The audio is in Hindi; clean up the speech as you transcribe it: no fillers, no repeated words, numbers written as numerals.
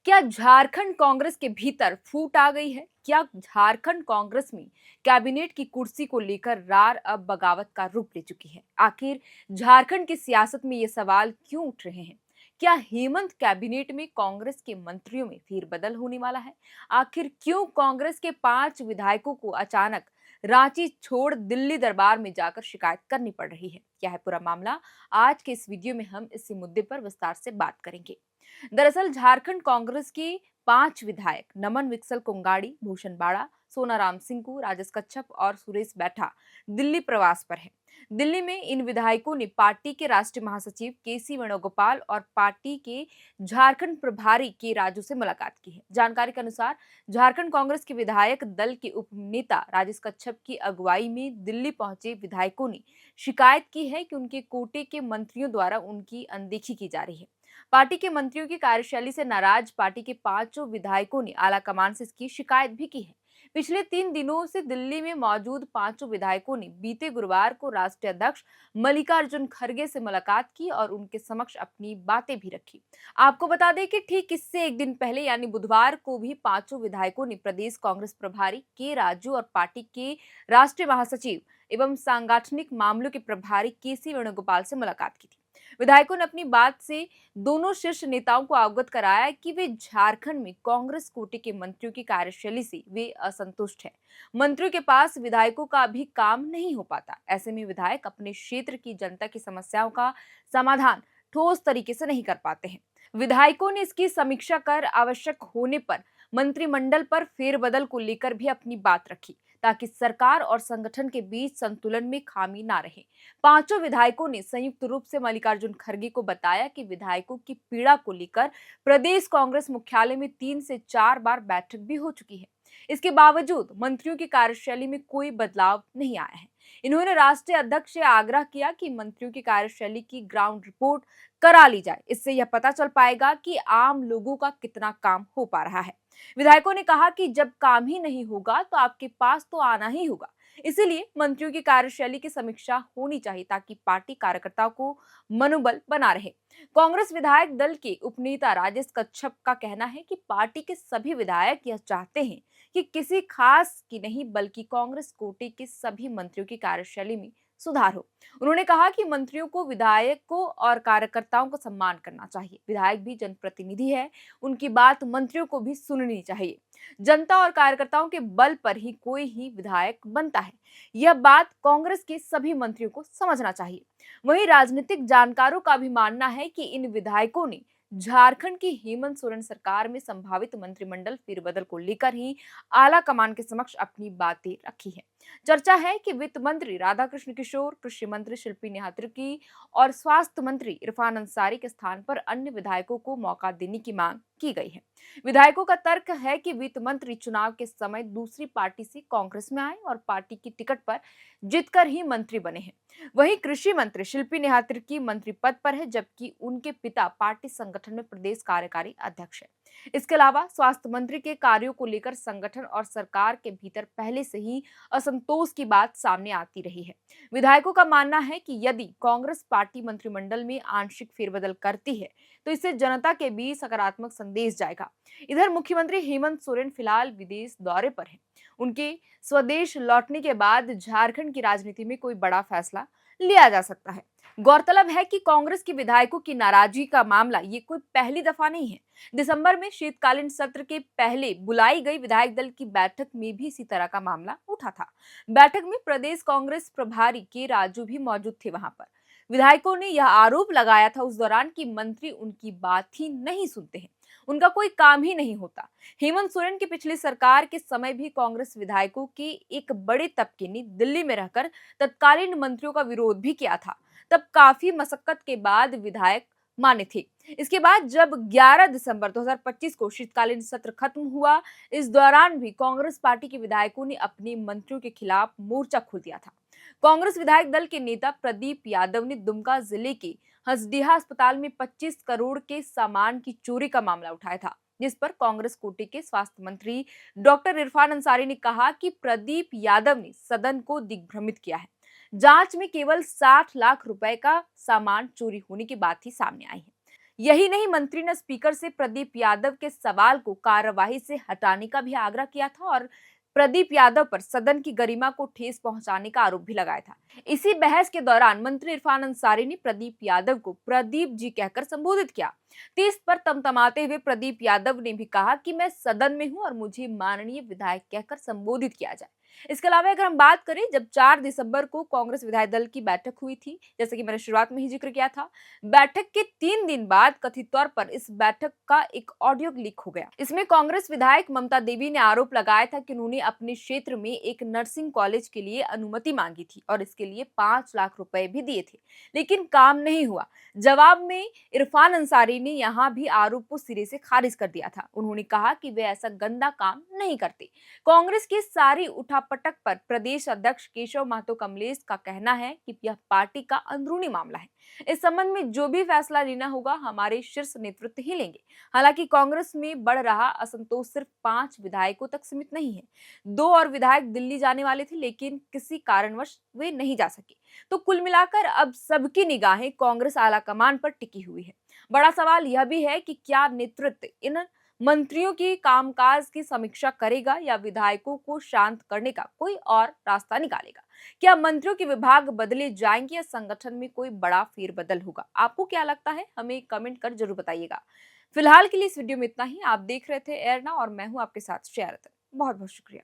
क्या झारखंड कांग्रेस के भीतर फूट आ गई है? क्या झारखंड कांग्रेस में कैबिनेट की कुर्सी को लेकर रार अब बगावत का रूप ले चुकी है? आखिर झारखंड की सियासत में ये सवाल क्यों उठ रहे हैं? क्या हेमंत कैबिनेट में कांग्रेस के मंत्रियों में फेरबदल होने वाला है? आखिर क्यों कांग्रेस के 5 विधायकों को अचानक रांची छोड़ दिल्ली दरबार में जाकर शिकायत करनी पड़ रही है? क्या है पूरा मामला? आज के इस वीडियो में हम इसी मुद्दे पर विस्तार से बात करेंगे। दरअसल झारखंड कांग्रेस के 5 विधायक नमन विकसल कोंगाड़ी, भूषण बाड़ा, सोनाराम सिंकू, राजेश कच्छप और सुरेश बैठा दिल्ली प्रवास पर हैं। दिल्ली में इन विधायकों ने पार्टी के राष्ट्रीय महासचिव केसी वेणुगोपाल और पार्टी के झारखंड प्रभारी के राजू से मुलाकात की है। जानकारी के अनुसार झारखंड कांग्रेस के विधायक दल के उपनेता राजेश कच्छप की अगुवाई में दिल्ली पहुंचे विधायकों ने शिकायत की है कि उनके कोटे के मंत्रियों द्वारा उनकी अनदेखी की जा रही है। पार्टी के मंत्रियों की कार्यशैली से नाराज पार्टी के 5 विधायकों ने आलाकमान से इसकी शिकायत भी की है। पिछले 3 दिनों से दिल्ली में मौजूद 5 विधायकों ने बीते गुरुवार को राष्ट्रीय अध्यक्ष मल्लिकार्जुन खड़गे से मुलाकात की और उनके समक्ष अपनी बातें भी रखी। आपको बता दें कि ठीक इससे एक दिन पहले यानी बुधवार को भी 5 विधायकों ने प्रदेश कांग्रेस प्रभारी के राजू और पार्टी के राष्ट्रीय महासचिव एवं सांगठनिक मामलों के प्रभारी केसी वेणुगोपाल से मुलाकात की थी। विधायकों ने अपनी बात से दोनों शीर्ष नेताओं को अवगत कराया कि वे झारखंड में कांग्रेस कोटे के मंत्रियों की कार्यशैली से वे असंतुष्ट हैं। मंत्रियों के पास विधायकों का भी काम नहीं हो पाता। ऐसे में विधायक अपने क्षेत्र की जनता की समस्याओं का समाधान ठोस तरीके से नहीं कर पाते हैं। विधायकों ने इसकी समीक्षा कर आवश्यक होने पर मंत्रिमंडल पर फेरबदल को लेकर भी अपनी बात रखी, ताकि सरकार और संगठन के बीच संतुलन में खामी ना रहे। 5 विधायकों ने संयुक्त रूप से मल्लिकार्जुन खड़गे को बताया कि विधायकों की पीड़ा को लेकर प्रदेश कांग्रेस मुख्यालय में 3 से 4 बार बैठक भी हो चुकी है। इसके बावजूद मंत्रियों की कार्यशैली में कोई बदलाव नहीं आया है। इन्होंने राष्ट्रीय अध्यक्ष से आग्रह किया कि मंत्रियों की कार्यशैली की ग्राउंड रिपोर्ट करा ली जाए। इससे यह पता चल पाएगा कि आम लोगों का कितना काम हो पा रहा है। विधायकों ने कहा कि जब काम ही नहीं होगा तो आपके पास तो आना ही होगा। इसीलिए मंत्रियों की कार्यशैली की समीक्षा होनी चाहिए, ताकि पार्टी कार्यकर्ताओं को मनोबल बना रहे। कांग्रेस विधायक दल के उपनेता राजेश कच्छप का कहना है कि पार्टी के सभी विधायक यह चाहते हैं कि किसी खास की नहीं बल्कि कांग्रेस कोटे के सभी मंत्रियों की कार्यशैली में सुधार हो। उन्होंने कहा कि मंत्रियों को विधायकों और कार्यकर्ताओं को सम्मान करना चाहिए। विधायक भी जनप्रतिनिधि है, उनकी बात मंत्रियों को भी सुननी चाहिए। जनता और कार्यकर्ताओं के बल पर ही कोई ही विधायक बनता है। यह बात कांग्रेस के सभी मंत्रियों को समझना चाहिए। वहीं राजनीतिक जानकारों का भी मानना है कि इन विधायकों ने झारखंड की हेमंत सोरेन सरकार में संभावित मंत्रिमंडल फेरबदल को लेकर ही आला कमान के समक्ष अपनी बातें रखी है। चर्चा है कि वित्त मंत्री राधाकृष्ण किशोर, कृषि मंत्री शिल्पी निहात्रिकी और स्वास्थ्य मंत्री इरफान अंसारी के स्थान पर अन्य विधायकों को मौका देने की मांग की गई है। विधायकों का तर्क है कि वित्त मंत्री चुनाव के समय दूसरी पार्टी से कांग्रेस में आए और पार्टी की टिकट पर जीतकर ही मंत्री बने हैं। वहीं कृषि मंत्री शिल्पी निहात्रिकी मंत्री पद पर है, जबकि उनके पिता पार्टी संगठन में प्रदेश कार्यकारी अध्यक्ष है। इसके अलावा स्वास्थ्य मंत्री के कार्यों को लेकर संगठन और सरकार के भीतर पहले से ही असंतोष की बात सामने आती रही है। विधायकों का मानना है कि यदि कांग्रेस पार्टी मंत्रिमंडल में आंशिक फेरबदल करती है तो इससे जनता के बीच सकारात्मक संदेश जाएगा। इधर मुख्यमंत्री हेमंत सोरेन फिलहाल विदेश दौरे पर हैं। उनके स्वदेश लौटने के बाद झारखंड की राजनीति में कोई बड़ा फैसला लिया जा सकता है। गौरतलब है कि कांग्रेस के विधायकों की नाराजगी का मामला ये कोई पहली दफा नहीं है। दिसंबर में शीतकालीन सत्र के पहले बुलाई गई विधायक दल की बैठक में भी इसी तरह का मामला उठा था। बैठक में प्रदेश कांग्रेस प्रभारी के राजू भी मौजूद थे। वहां पर विधायकों ने यह आरोप लगाया था उस दौरान कि मंत्री उनकी बात ही नहीं सुनते हैं, उनका कोई काम ही नहीं होता। हेमंत सोरेन की पिछली सरकार के समय भी कांग्रेस विधायकों के एक बड़े तबके ने दिल्ली में रहकर तत्कालीन मंत्रियों का विरोध भी किया था। तब काफी मशक्कत के बाद विधायक माने थे। इसके बाद जब 11 दिसंबर 2025 को शीतकालीन सत्र खत्म हुआ, इस दौरान भी कांग्रेस पार्टी के विधायकों ने अपने मंत्रियों के खिलाफ मोर्चा खोल दिया था। कांग्रेस विधायक दल के नेता प्रदीप यादव ने दुमका जिले के हंसडीहा अस्पताल में 25 करोड़ के सामान की चोरी का मामला उठाया था, जिस पर कांग्रेस कोटे के स्वास्थ्य मंत्री डॉक्टर इरफान अंसारी ने कहा कि प्रदीप यादव ने सदन को दिग्भ्रमित किया है। जांच में केवल 60 लाख रुपए का सामान चोरी होने की बात ही सामने आई है। यही नहीं, मंत्री ने स्पीकर से प्रदीप यादव के सवाल को कार्यवाही से हटाने का भी आग्रह किया था और प्रदीप यादव पर सदन की गरिमा को ठेस पहुंचाने का आरोप भी लगाया था। इसी बहस के दौरान मंत्री इरफान अंसारी ने प्रदीप यादव को प्रदीप जी कहकर संबोधित किया। तीस पर तमतमाते हुए प्रदीप यादव ने भी कहा कि मैं सदन में हूं और मुझे माननीय विधायक कहकर संबोधित किया जाए। इसके अलावा अगर हम बात करें, जब 4 दिसंबर को कांग्रेस विधायक दल की बैठक हुई थी, जैसे कि मैंने शुरुआत में ही जिक्र किया था, बैठक के 3 दिन बाद कथित तौर पर इस बैठक का एक ऑडियो लीक हो गया। इसमें कांग्रेस विधायक ममता देवी ने आरोप लगाया था कि उन्होंने अपने क्षेत्र में एक नर्सिंग कॉलेज के लिए अनुमति मांगी थी और इसके लिए 5 लाख रुपए भी दिए थे, लेकिन काम नहीं हुआ। जवाब में इरफान अंसारी ने यहां भी आरोप को सिरे से खारिज कर दिया था। उन्होंने कहा कि वे ऐसा गंदा काम नहीं करते। कांग्रेस की सारी उठापटक पर प्रदेश अध्यक्ष केशव महतो कमलेश का कहना है कि यह पार्टी का अंदरूनी मामला है। इस संबंध में जो भी फैसला लेना होगा हमारे शीर्ष नेतृत्व ही लेंगे। हालांकि कांग्रेस में बढ़ रहा असंतोष सिर्फ 5 विधायकों तक सीमित नहीं है। 2 और विधायक दिल्ली जाने वाले थे, लेकिन किसी कारणवश वे नहीं जा सके। तो कुल मिलाकर अब सबकी निगाहें कांग्रेस आलाकमान पर टिकी हुई है। बड़ा सवाल यह भी है कि क्या नेतृत्व इन मंत्रियों की कामकाज की समीक्षा करेगा या विधायकों को शांत करने का कोई और रास्ता निकालेगा। क्या मंत्रियों के विभाग बदले जाएंगे या संगठन में कोई बड़ा फेरबदल होगा? आपको क्या लगता है, हमें कमेंट कर जरूर बताइएगा। फिलहाल के लिए इस वीडियो में इतना ही। आप देख रहे थे एरना और मैं हूं आपके साथ श्रेया। बहुत बहुत शुक्रिया।